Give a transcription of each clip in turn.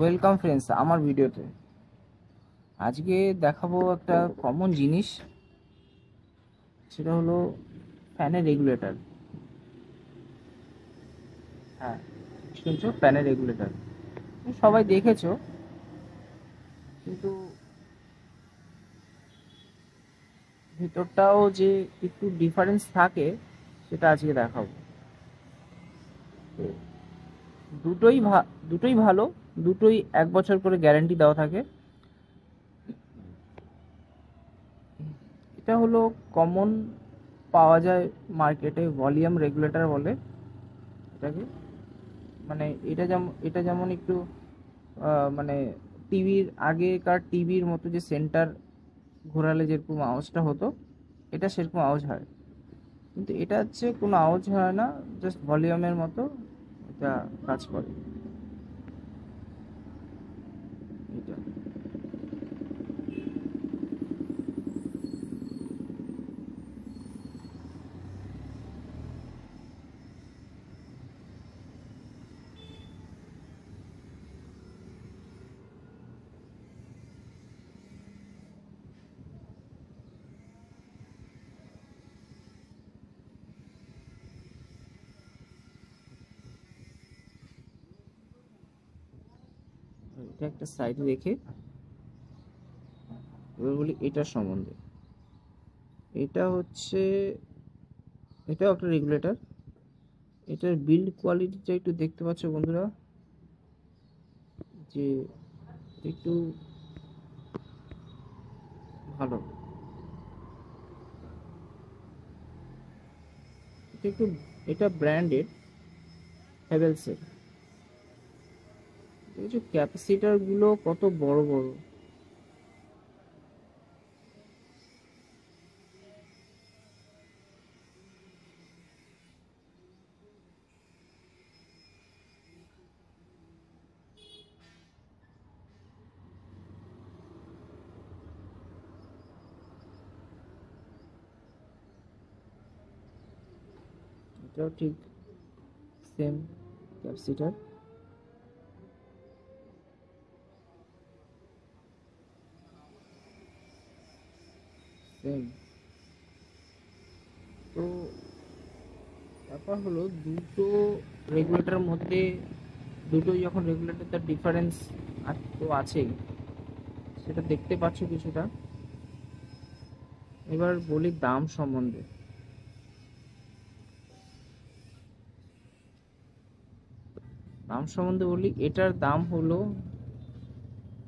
Welcome friends আমার ভিডিওতে। আজকে দেখাবো একটা কমন জিনিস, সেটা হলো ফ্যানের রেগুলেটর। হ্যাঁ, শুনছো, ফ্যানের রেগুলেটর সবাই দেখেছো, কিন্তু ভিতরটাও যে একটু ডিফারেন্স থাকে সেটা আজকে দেখাবো। তো দুটোই ভালো, দুটোই 1 বছর করে গ্যারান্টি দেওয়া থাকে। এটা হলো কমন, পাওয়া যায় মার্কেটে, ভলিউম রেগুলেটর বলে এটাকে। মানে এটা যেমন একটু মানে আগেকার টিভির মতো যে সেন্টার ঘোরালে যেরকম আওয়াজটা হতো, এটা সেরকম আওয়াজ হয়। কিন্তু এটা হচ্ছে কোনো আওয়াজ হয় না, জাস্ট ভলিউমের মতো এটা কাজ করে। এটা এটা একটা সাইডে রেখে এবার বলি এটার সম্বন্ধে। এটা হচ্ছে, এটাও একটা রেগুলেটর। এটার বিল্ড কোয়ালিটিটা একটু দেখতে পাচ্ছ বন্ধুরা, যে একটু ভালো। এটা একটু, এটা ব্র্যান্ডেড হ্যাভেলসের। দেখেছো ক্যাপাসিটার গুলো কত বড় বড়। এটাও ঠিক সেম ক্যাপাসিটার। সেম। তো ব্যাপার হলো দুটো রেগুলেটরের মধ্যে, দুটোই যখন রেগুলেটর, তার ডিফারেন্স তো আছেই, সেটা দেখতে পাচ্ছ কিছুটা। এবার বলি দাম সম্বন্ধে। বলি এটার দাম হলো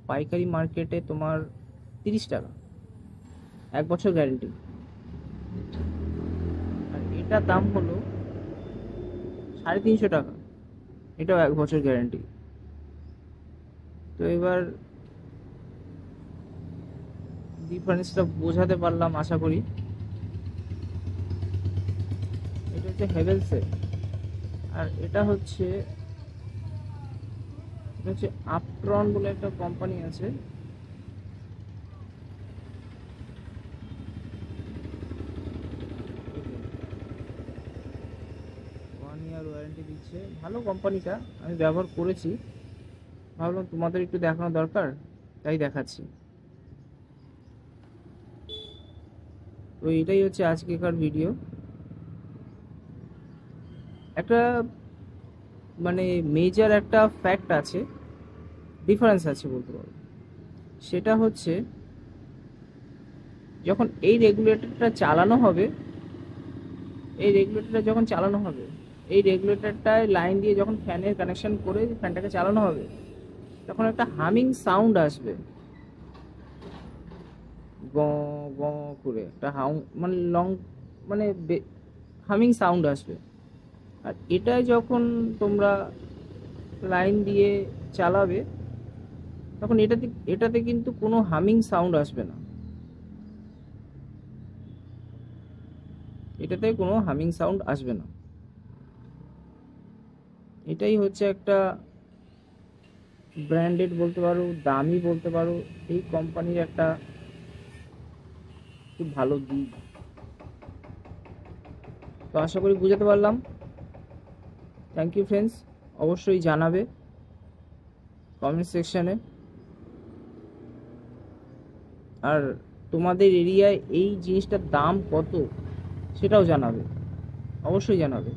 পাইকারি মার্কেটে তোমার 30 টাকা, 1 বছর গ্যারেন্টি। আর এটার দাম হলো 350 টাকা, এটাও 1 বছর গ্যারেন্টি। তো এবার ডিফারেন্সটা বোঝাতে পারলাম আশা করি। এটা হচ্ছে হেভেলসের, আর এটা হচ্ছে আপট্রন বলে একটা কোম্পানি আছে। 1 ইয়ার ওয়ারেন্টি দিচ্ছে, ভালো কোম্পানিটা, আমি ব্যবহার করেছি, ভাবলাম তোমাদের একটু দেখানো দরকার, তাই দেখাচ্ছি। তো এটাই হচ্ছে আজকেকার ভিডিও। একটা মানে মেজর একটা ফ্যাক্ট আছে, ডিফারেন্স আছে বলতে পারো। সেটা হচ্ছে, যখন এই রেগুলেটরটায় লাইন দিয়ে যখন ফ্যানের কানেকশন করে ফ্যানটাকে চালানো হবে, তখন একটা হামিং সাউন্ড আসবে, গ গ করে একটা মানে লং, মানে হামিং সাউন্ড আসবে। আর এটাই যখন তোমরা লাইন দিয়ে চালাবে, তখন এটাতে কিন্তু কোনো হামিং সাউন্ড আসবে না। এটাই হচ্ছে একটা ব্র্যান্ডেড বলতে পারো, দামি বলতে পারো, এই কোম্পানির একটা খুব ভালো দিক। তো আশা করি বুঝাতে পারলাম। থ্যাংক ইউ ফ্রেন্ডস, অবশ্যই জানাবে। কমেন্ট সেকশানে। আর তোমাদের এরিয়ায় এই জিনিসটার দাম কত সেটাও জানাবে, অবশ্যই জানাবে।